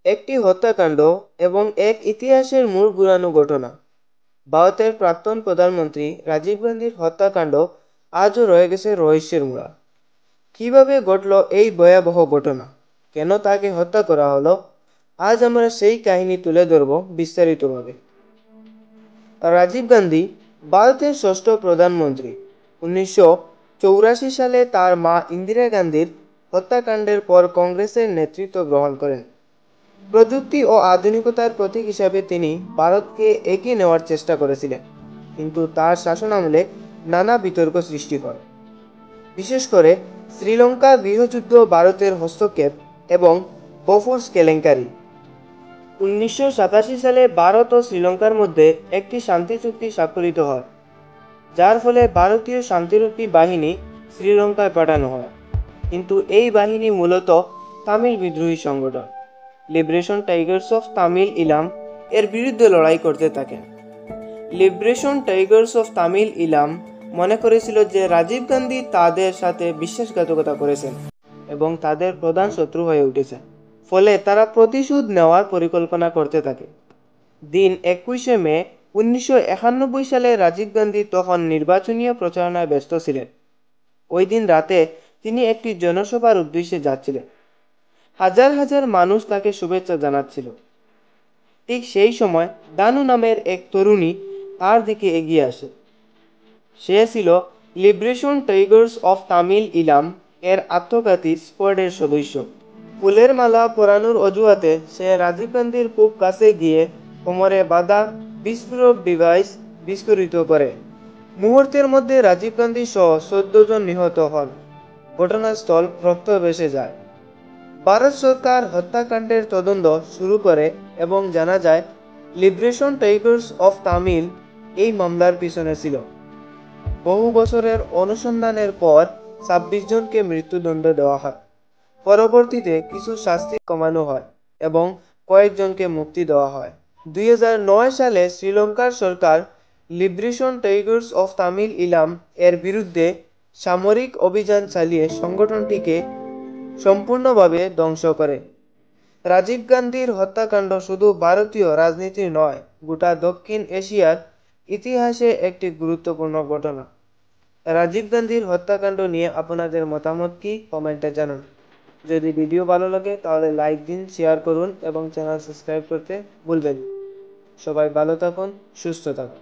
একটি হত্যাকাণ্ড এবং এক ইতিহাসের মোড় ঘুরানো ঘটনা। ভারতের প্রাক্তন প্রধানমন্ত্রী রাজীব গান্ধীর হত্যাকাণ্ড আজও রয়ে গেছে রহস্যের মোড়া। কিভাবে ঘটল এই ভয়াবহ ঘটনা, কেন তাকে হত্যা করা হলো, আজ আমরা সেই কাহিনী তুলে ধরব বিস্তারিতভাবে। রাজীব গান্ধী ভারতের ষষ্ঠ প্রধানমন্ত্রী। 1984 সালে তার মা ইন্দিরা গান্ধীর হত্যাকাণ্ডের পর কংগ্রেসের নেতৃত্ব গ্রহণ করেন। প্রযুক্তি ও আধুনিকতার প্রতীক হিসাবে তিনি ভারতকে এগিয়ে নেওয়ার চেষ্টা করেছিলেন, কিন্তু তার শাসনামলে নানা বিতর্ক সৃষ্টি হয়। বিশেষ করে শ্রীলঙ্কা গৃহযুদ্ধ, ভারতের হস্তক্ষেপ এবং বোফোর্স কেলেঙ্কারি। 1987 সালে ভারত ও শ্রীলঙ্কার মধ্যে একটি শান্তি চুক্তি স্বাক্ষরিত হয়, যার ফলে ভারতীয় শান্তিরক্ষী বাহিনী শ্রীলঙ্কায় পাঠানো হয়। কিন্তু এই বাহিনী মূলত তামিল বিদ্রোহী সংগঠন লিবারেশন টাইগার্স অফ তামিল ইলাম এর বিরুদ্ধে লড়াই করতে থাকেন। লিবারেশন টাইগার্স অফ তামিল ইলাম মনে করেছিল যে রাজীব গান্ধী তাদের সাথে বিশ্বাসঘাতকতা করেছেন এবং তাদের প্রধান শত্রু হয়ে উঠেছে, ফলে তারা প্রতিশোধ নেওয়ার পরিকল্পনা করতে থাকে। দিন 21 মে 1991 সালে রাজীব গান্ধী তখন নির্বাচনী প্রচারণায় ব্যস্ত ছিলেন। ওই দিন রাতে তিনি একটি জনসভার উদ্দেশ্যে যাচ্ছিলেন। হাজার হাজার মানুষ তাকে শুভেচ্ছা জানাচ্ছিল। ঠিক সেই সময় দানু নামের এক তরুণী তার দিকে এগিয়ে আসে। সে ছিল লিবারেশন টাইগার্স অফ তামিল ইলাম এর আত্মঘাতী স্কোয়াডের সদস্য। ফুলের মালা পরানোর অজুহাতে সে রাজীব গান্ধীর খুব কাছে গিয়ে কোমরে বাঁধা বিস্ফোরক ডিভাইস বিস্ফোরিত করে। মুহূর্তের মধ্যে রাজীব গান্ধী সহ 14 জন নিহত হন। ঘটনাস্থল রক্ত ভেসে যায়। ভারত সরকার হত্যাকাণ্ডের তদন্ত শুরু করে এবং জানা যায় লিবারেশন টাইগার্স অফ তামিল এই মামলার পিছনে ছিল। বহু বছরের অনুসন্ধানের পর 26 জনকে মৃত্যুদণ্ড দেওয়া হয়। পরবর্তীতে কিছু শাস্তি কমানো হয় এবং কয়েকজনকে মুক্তি দেওয়া হয়। 2009 সালে শ্রীলঙ্কার সরকার লিবারেশন টাইগার্স অফ তামিল ইলাম এর বিরুদ্ধে সামরিক অভিযান চালিয়ে সংগঠনটিকে সম্পূর্ণভাবে ধ্বংস করে। রাজীব গান্ধীর হত্যাকাণ্ড শুধু ভারতীয় রাজনীতি নয়, গোটা দক্ষিণ এশিয়ার ইতিহাসে একটি গুরুত্বপূর্ণ ঘটনা। রাজীব গান্ধীর হত্যাকাণ্ড নিয়ে আপনাদের মতামত কি, কমেন্টে জানান। যদি ভিডিও ভালো লাগে তাহলে লাইক দিন, শেয়ার করুন এবং চ্যানেল সাবস্ক্রাইব করতে ভুলবেন না। সবাই ভালো থাকুন, সুস্থ থাকুন।